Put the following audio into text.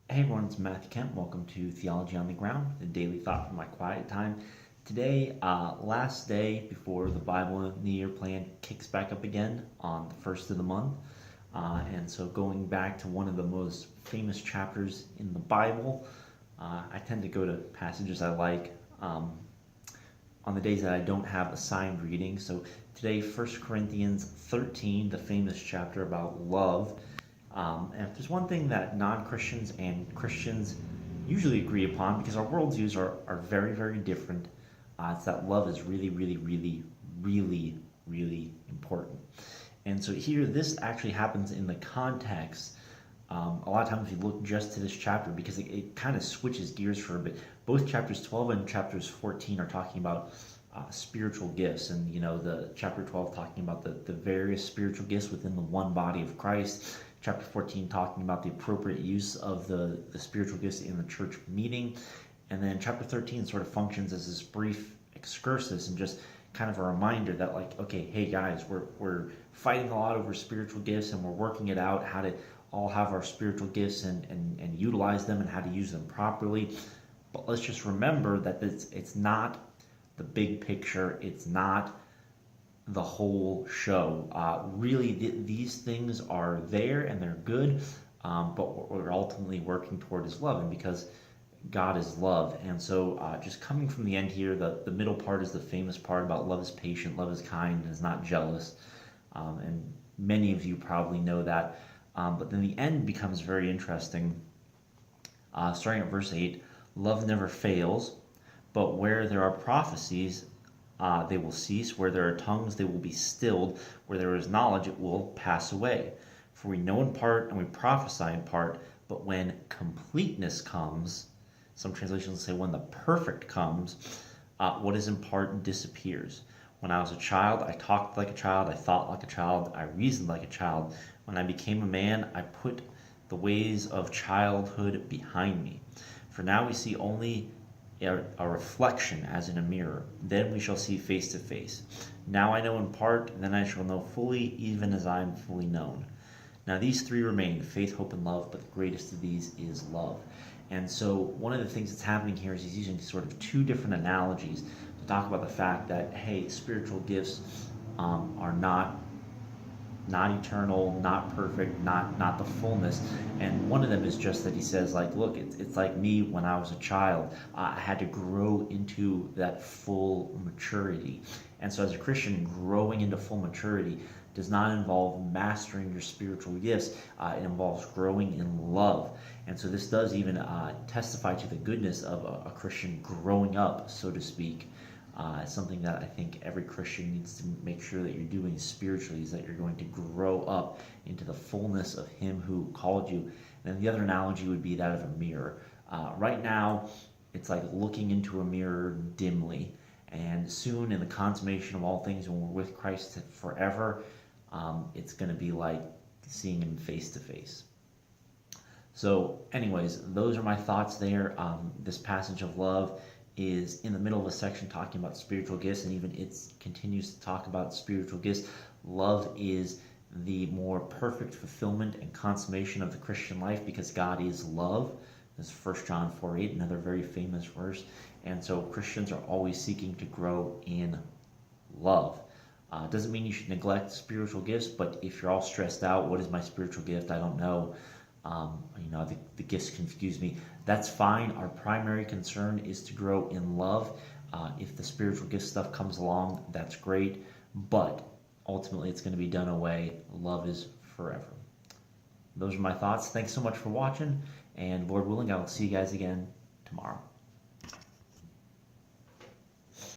Hey everyone, it's Matthew Kemp. Welcome to Theology on the Ground, the daily thought for my quiet time. Today, last day before the Bible New Year plan kicks back up again on the first of the month. And so, going back to one of the most famous chapters in the Bible, I tend to go to passages I like on the days that I don't have assigned reading. So, today, 1 Corinthians 13, the famous chapter about love. And if there's one thing that non-Christians and Christians usually agree upon, because our worldviews are very, very different, it's that love is really, really, really, really, really important. And so here, this actually happens in the context. A lot of times we look just to this chapter because it kind of switches gears for a bit. Both chapters 12 and chapters 14 are talking about spiritual gifts, and the chapter 12 talking about the various spiritual gifts within the one body of Christ. Chapter 14 talking about the appropriate use of the spiritual gifts in the church meeting. And then chapter 13 sort of functions as this brief excursus and just kind of a reminder that, like, okay, hey guys, we're fighting a lot over spiritual gifts and we're working it out, how to all have our spiritual gifts and utilize them and how to use them properly. But let's just remember that it's not the big picture. It's not the whole show. Really, these things are there and they're good, but what we're ultimately working toward is love, and because God is love. And so, just coming from the end here, the middle part is the famous part about love is patient, love is kind, and is not jealous. And many of you probably know that. But then the end becomes very interesting. Starting at verse 8, love never fails, but where there are prophecies, they will cease. Where there are tongues, they will be stilled. Where there is knowledge, it will pass away. For we know in part and we prophesy in part, but when completeness comes, some translations say when the perfect comes, what is in part disappears. When I was a child, I talked like a child, I thought like a child, I reasoned like a child. When I became a man, I put the ways of childhood behind me. For now we see only a reflection as in a mirror. Then we shall see face to face. Now I know in part, and then I shall know fully, even as I am fully known. Now these three remain, faith, hope, and love, but the greatest of these is love. And so one of the things that's happening here is he's using sort of two different analogies to talk about the fact that, hey, spiritual gifts are not eternal, not perfect, not the fullness. And one of them is just that he says, like, look, it's like me when I was a child. I had to grow into that full maturity. And so as a Christian, growing into full maturity does not involve mastering your spiritual gifts. It involves growing in love. And so this does even testify to the goodness of a Christian growing up, so to speak. Something that I think every Christian needs to make sure that you're doing spiritually is that you're going to grow up into the fullness of Him who called you. And then the other analogy would be that of a mirror. Right now, it's like looking into a mirror dimly. And soon, in the consummation of all things, when we're with Christ forever, it's going to be like seeing Him face to face. So, anyways, those are my thoughts there. This passage of love is in the middle of a section talking about spiritual gifts, and even it continues to talk about spiritual gifts. Love is the more perfect fulfillment and consummation of the Christian life because God is love. This is 1 John 4:8, another very famous verse. And so Christians are always seeking to grow in love. Doesn't mean you should neglect spiritual gifts, but if you're all stressed out, what is my spiritual gift? I don't know. The gifts confuse me. That's fine. Our primary concern is to grow in love. If the spiritual gift stuff comes along, that's great. But ultimately, it's going to be done away. Love is forever. Those are my thoughts. Thanks so much for watching. And Lord willing, I will see you guys again tomorrow.